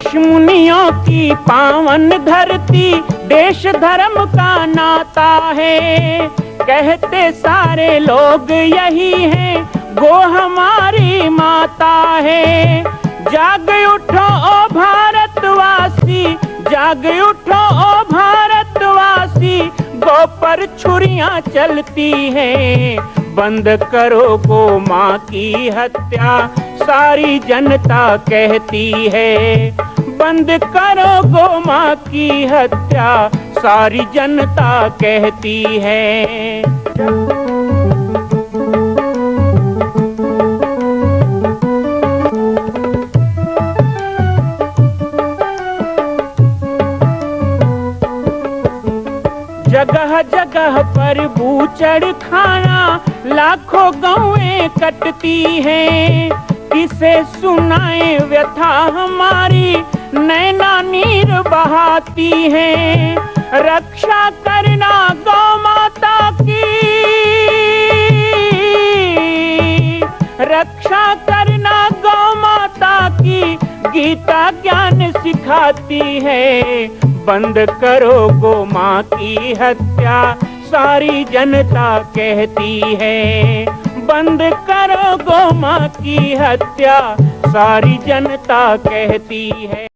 ऋषि मुनियों की पावन धरती, देश धर्म का नाता है। कहते सारे लोग यही हैं, गो हमारी माता है। जाग उठो ओ भारतवासी, जाग उठो ओ भारतवासी, गौ पर छुरियां चलती हैं। बंद करो गो माँ की हत्या, सारी जनता कहती है। बंद करो गो माँ की हत्या, सारी जनता कहती है। जगह जगह पर बूचड़ खाना, लाखों गौएं कटती हैं। किसे सुनाए व्यथा हमारी, नैना नीर बहाती हैं। रक्षा करना गौ माता की, रक्षा करना गौ माता की, गीता ज्ञान सिखाती है। बंद करो गो माँ की हत्या, सारी जनता कहती है। बंद करो गो माँ की हत्या, सारी जनता कहती है।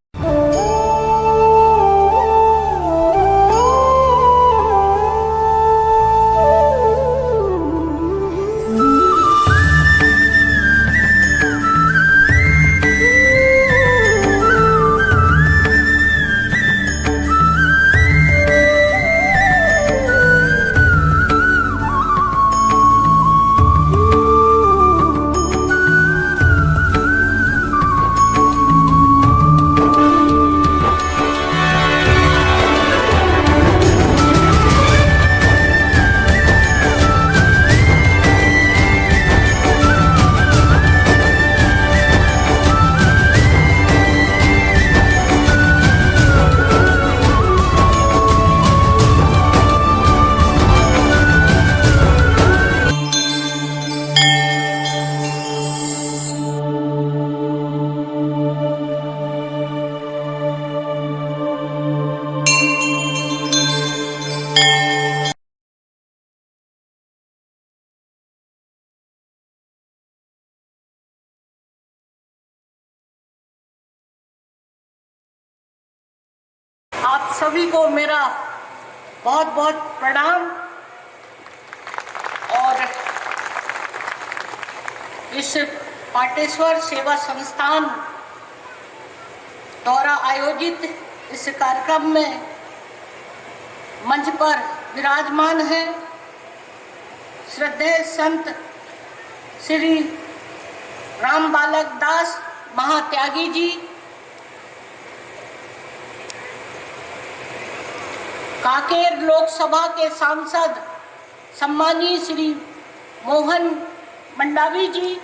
आप सभी को मेरा बहुत बहुत प्रणाम। और इस पाटेश्वर सेवा संस्थान द्वारा आयोजित इस कार्यक्रम में मंच पर विराजमान है श्रद्धेय संत श्री राम बालक दास महात्यागी जी, कांकेर लोकसभा के सांसद सम्मानीय श्री मोहन मंडावी जी,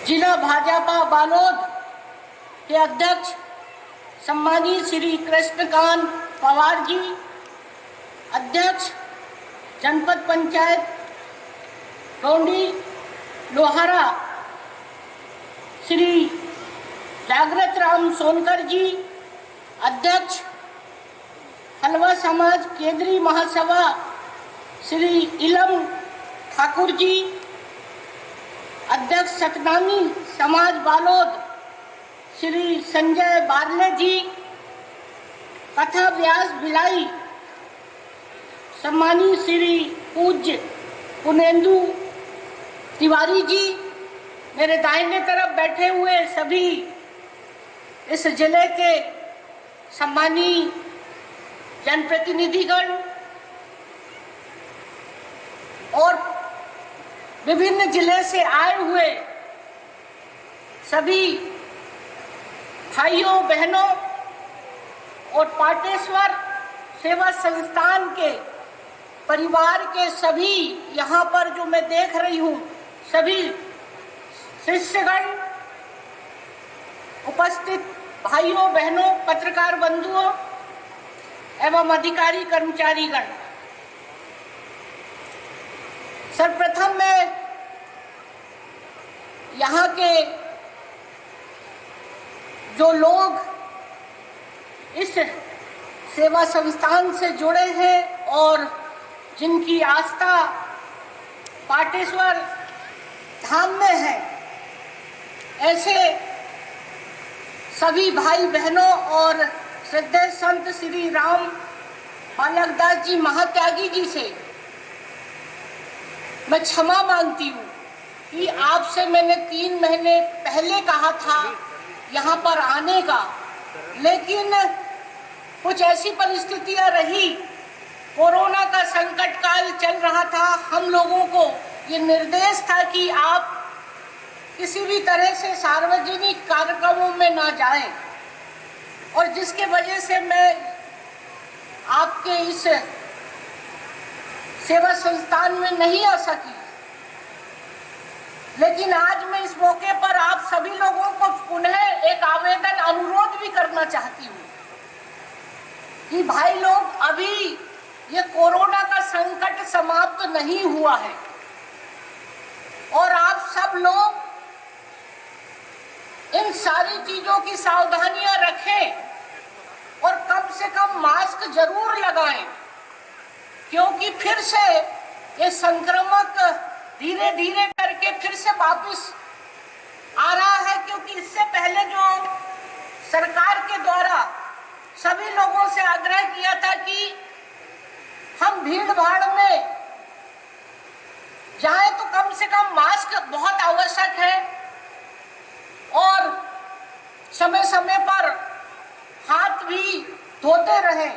जिला भाजपा बालोद के अध्यक्ष सम्मानीय श्री कृष्णकांत पवार जी, अध्यक्ष जनपद पंचायत डोंडी लोहारा श्री जागृत राम सोनकर जी, अध्यक्ष हलवा समाज केंद्रीय महासभा श्री इलम ठाकुर जी, अध्यक्ष सतनामी समाज बालोद श्री संजय बारले जी, कथा व्यास भिलाई सम्मानीय श्री पूज्य पुनेंदु तिवारी जी, मेरे दाहिने तरफ बैठे हुए सभी इस जिले के सम्मानीय जनप्रतिनिधिगण और विभिन्न जिले से आए हुए सभी भाइयों बहनों और पाटेश्वर सेवा संस्थान के परिवार के सभी, यहाँ पर जो मैं देख रही हूँ सभी शिष्यगण, उपस्थित भाइयों बहनों, पत्रकार बंधुओं एवं अधिकारी कर्मचारीगण, सर्वप्रथम मैं यहाँ के जो लोग इस सेवा संस्थान से जुड़े हैं और जिनकी आस्था पाटेश्वर धाम में है, ऐसे सभी भाई बहनों और श्रद्धेय संत श्री राम बालकदास जी महात्यागी जी से मैं क्षमा मांगती हूँ कि आपसे मैंने 3 महीने पहले कहा था यहाँ पर आने का, लेकिन कुछ ऐसी परिस्थितियाँ रही, कोरोना का संकट काल चल रहा था, हम लोगों को ये निर्देश था कि आप किसी भी तरह से सार्वजनिक कार्यक्रमों में ना जाएं, और जिसके वजह से मैं आपके इस सेवा संस्थान में नहीं आ सकी। लेकिन आज मैं इस मौके पर आप सभी लोगों को पुनः एक आवेदन अनुरोध भी करना चाहती हूँ कि भाई लोग, अभी ये कोरोना का संकट समाप्त नहीं हुआ है और आप सब लोग इन सारी चीजों की सावधानियां रखें और कम से कम मास्क जरूर लगाएं, क्योंकि फिर से ये संक्रमक धीरे धीरे करके फिर से वापस आ रहा है। क्योंकि इससे पहले जो सरकार के द्वारा सभी लोगों से आग्रह किया था कि हम भीड़ भाड़ में जाएं तो कम से कम मास्क बहुत आवश्यक है और समय समय पर हाथ भी धोते रहें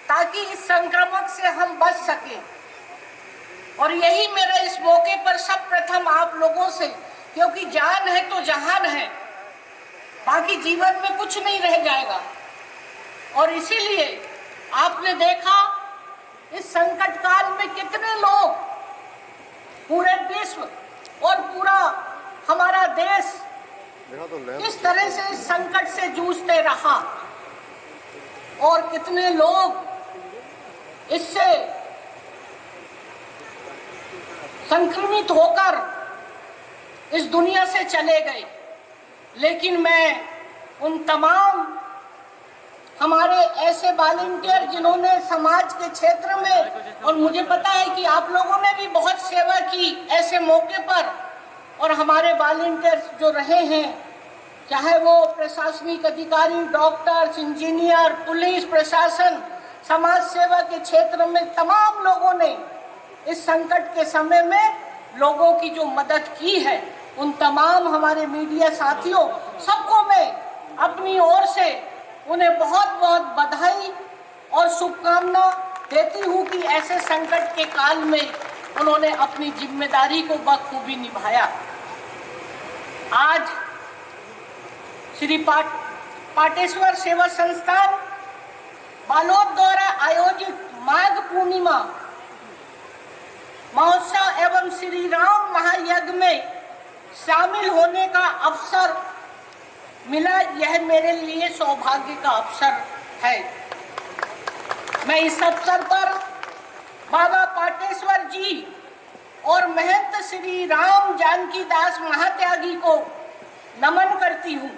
ताकि इस संक्रमण से हम बच सकें। और यही मेरा इस मौके पर सब प्रथम आप लोगों से, क्योंकि जान है तो जहान है, बाकी जीवन में कुछ नहीं रह जाएगा। और इसीलिए आपने देखा इस संकट काल में कितने लोग, पूरे विश्व और पूरा हमारा देश किस तरह से इस संकट से जूझते रहा और कितने लोग इससे संक्रमित होकर इस दुनिया से चले गए। लेकिन मैं उन तमाम हमारे ऐसे वॉलंटियर जिन्होंने समाज के क्षेत्र में, और मुझे पता है कि आप लोगों ने भी बहुत सेवा की ऐसे मौके पर, और हमारे वॉलंटियर्स जो रहे हैं, चाहे वो प्रशासनिक अधिकारी, डॉक्टर्स, इंजीनियर, पुलिस प्रशासन, समाज सेवा के क्षेत्र में तमाम लोगों ने इस संकट के समय में लोगों की जो मदद की है, उन तमाम हमारे मीडिया साथियों सबको मैं अपनी ओर से उन्हें बहुत बहुत बधाई और शुभकामना देती हूँ कि ऐसे संकट के काल में उन्होंने अपनी जिम्मेदारी को बखूबी निभाया। आज श्री पाटेश्वर सेवा संस्थान बालोद द्वारा आयोजित माघ पूर्णिमा महोत्सव एवं श्री राम महायज्ञ में शामिल होने का अवसर मिला। यह मेरे लिए सौभाग्य का अवसर है। मैं इस अवसर पर बाबा पाटेश्वर जी और महंत श्री राम जानकी दास महात्यागी को नमन करती हूँ।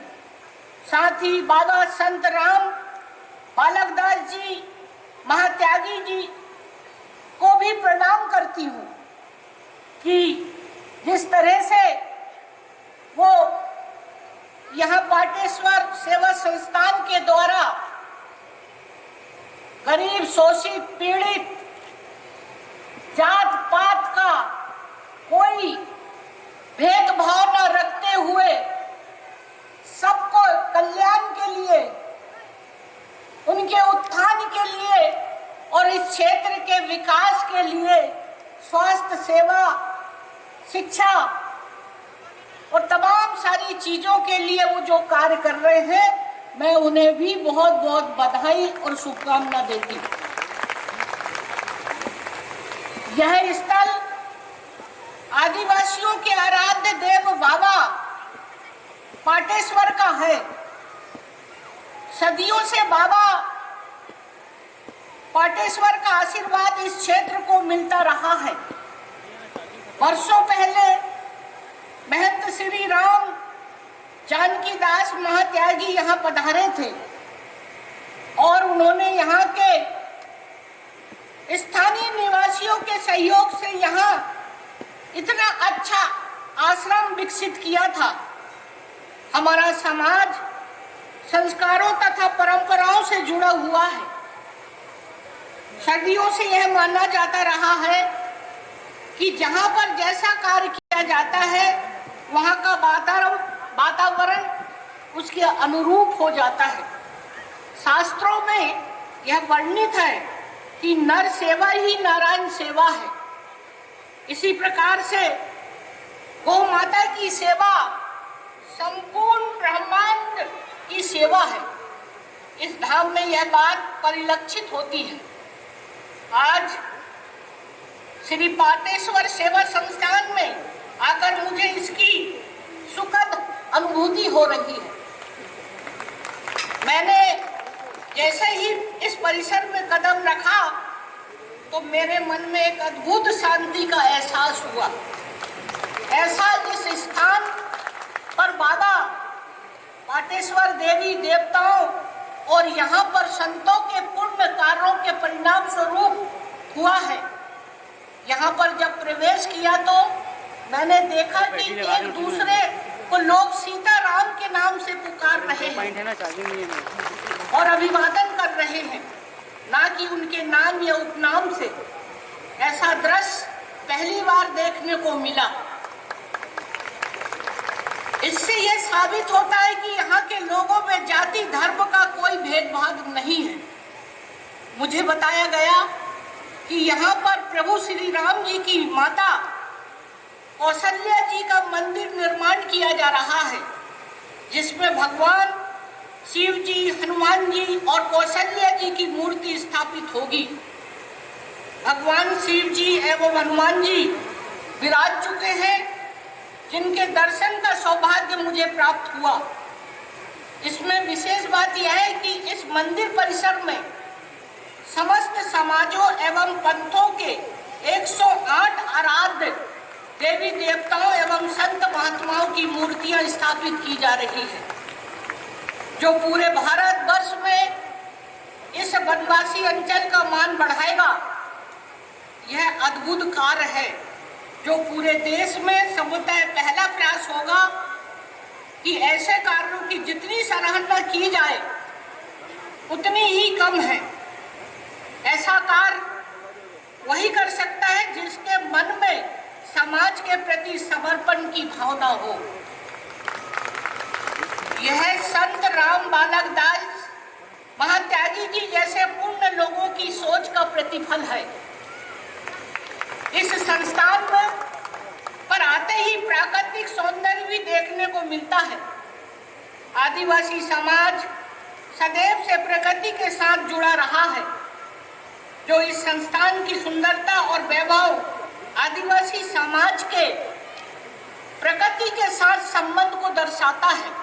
साथ ही बाबा संत राम बालकदास जी महात्यागी जी को भी प्रणाम करती हूँ कि जिस तरह से वो यहाँ पाटेश्वर सेवा संस्थान के द्वारा गरीब, शोषित, पीड़ित, जात पात का कोई भेदभाव न रखते हुए सबको कल्याण के लिए, उनके उत्थान के लिए और इस क्षेत्र के विकास के लिए, स्वास्थ्य सेवा, शिक्षा और तमाम सारी चीजों के लिए वो जो कार्य कर रहे हैं, मैं उन्हें भी बहुत बहुत बधाई और शुभकामना देती हूँ। यह स्थल आदिवासियों के आराध्य देव बाबा पाटेश्वर का है। सदियों से बाबा पाटेश्वर का आशीर्वाद इस क्षेत्र को मिलता रहा है। वर्षों पहले महंत श्री राम जानकी दास महात्यागी यहाँ पधारे थे और उन्होंने यहाँ के स्थानीय निवासियों के सहयोग से यहाँ इतना अच्छा आश्रम विकसित किया था। हमारा समाज संस्कारों तथा परंपराओं से जुड़ा हुआ है। सदियों से यह माना जाता रहा है कि जहाँ पर जैसा कार्य किया जाता है वहाँ का वातावरण उसके अनुरूप हो जाता है। शास्त्रों में यह वर्णित है कि नर सेवा ही नारायण सेवा है। इसी प्रकार से गौ माता की सेवा संपूर्ण ब्रह्मांड की सेवा है। इस धाम में यह बात परिलक्षित होती है। आज श्री पाटेश्वर सेवा संस्थान में आकर मुझे इसकी सुखद अनुभूति हो रही है। मैंने जैसे ही इस परिसर में कदम रखा तो मेरे मन में एक अद्भुत शांति का एहसास हुआ। ऐसा इस स्थान पर बाबा पाटेश्वर देवी देवताओं और यहाँ पर संतों के पुण्य कार्यों के परिणाम स्वरूप हुआ है। यहाँ पर जब प्रवेश किया तो मैंने देखा कि एक दूसरे को लोग सीताराम के नाम से पुकार रहे हैं और अभिवादन कर रहे हैं, ना कि उनके नाम या उपनाम से। ऐसा दृश्य पहली बार देखने को मिला। इससे यह साबित होता है कि यहाँ के लोगों में जाति धर्म का कोई भेदभाव नहीं है। मुझे बताया गया कि यहाँ पर प्रभु श्री राम जी की माता कौशल्या जी का मंदिर निर्माण किया जा रहा है, जिसमें भगवान शिव जी, हनुमान जी और कौशल्या जी की मूर्ति स्थापित होगी। भगवान शिव जी एवं हनुमान जी विराज चुके हैं, जिनके दर्शन का सौभाग्य मुझे प्राप्त हुआ। इसमें विशेष बात यह है कि इस मंदिर परिसर में समस्त समाजों एवं पंथों के 108 आराध्य देवी देवताओं एवं संत महात्माओं की मूर्तियां स्थापित की जा रही है, जो पूरे भारत वर्ष में इस वनवासी अंचल का मान बढ़ाएगा। यह अद्भुत कार्य है जो पूरे देश में संभवतः पहला प्रयास होगा कि ऐसे कार्यों की जितनी सराहना की जाए उतनी ही कम है। ऐसा कार्य वही कर सकता है जिसके मन में समाज के प्रति समर्पण की भावना हो। यह संत राम बालक दास महात्यागी जी जैसे पूर्ण लोगों की सोच का प्रतिफल है। इस संस्थान में पर आते ही प्राकृतिक सौंदर्य भी देखने को मिलता है। आदिवासी समाज सदैव से प्रकृति के साथ जुड़ा रहा है, जो इस संस्थान की सुंदरता और वैभव आदिवासी समाज के प्रकृति के साथ संबंध को दर्शाता है।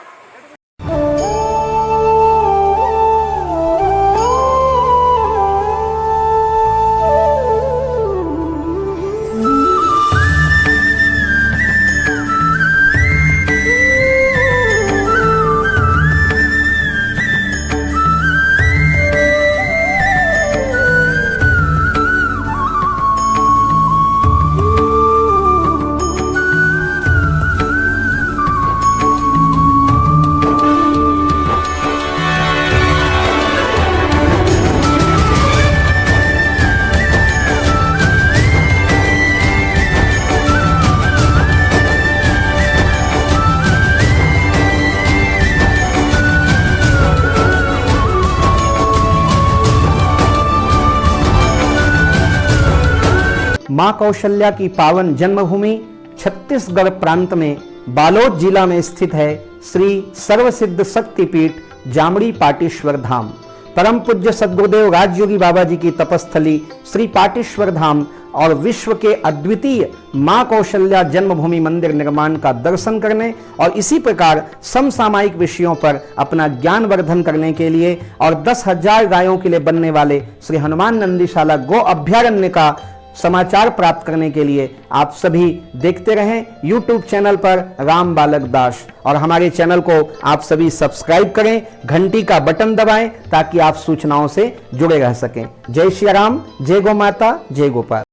मां कौशल्या की पावन जन्मभूमि छत्तीसगढ़ प्रांत में बालोद जिला में स्थित है श्री सर्वसिद्ध शक्तिपीठ जामड़ी पाटेश्वर धाम। परम पूज्य सद्गुरुदेव राजयोगी बाबा जी की तपस्थली श्री पाटेश्वर धाम और विश्व के अद्वितीय मां कौशल्या जन्मभूमि मंदिर निर्माण का दर्शन करने और इसी प्रकार समसामयिक विषयों पर अपना ज्ञान वर्धन करने के लिए और 10,000 गायों के लिए बनने वाले श्री हनुमान नंदीशाला गो अभ्यारण्य का समाचार प्राप्त करने के लिए आप सभी देखते रहें YouTube चैनल पर राम बालक दास, और हमारे चैनल को आप सभी सब्सक्राइब करें, घंटी का बटन दबाएं ताकि आप सूचनाओं से जुड़े रह सकें। जय श्री राम, जय गौ माता, जय गोपाल।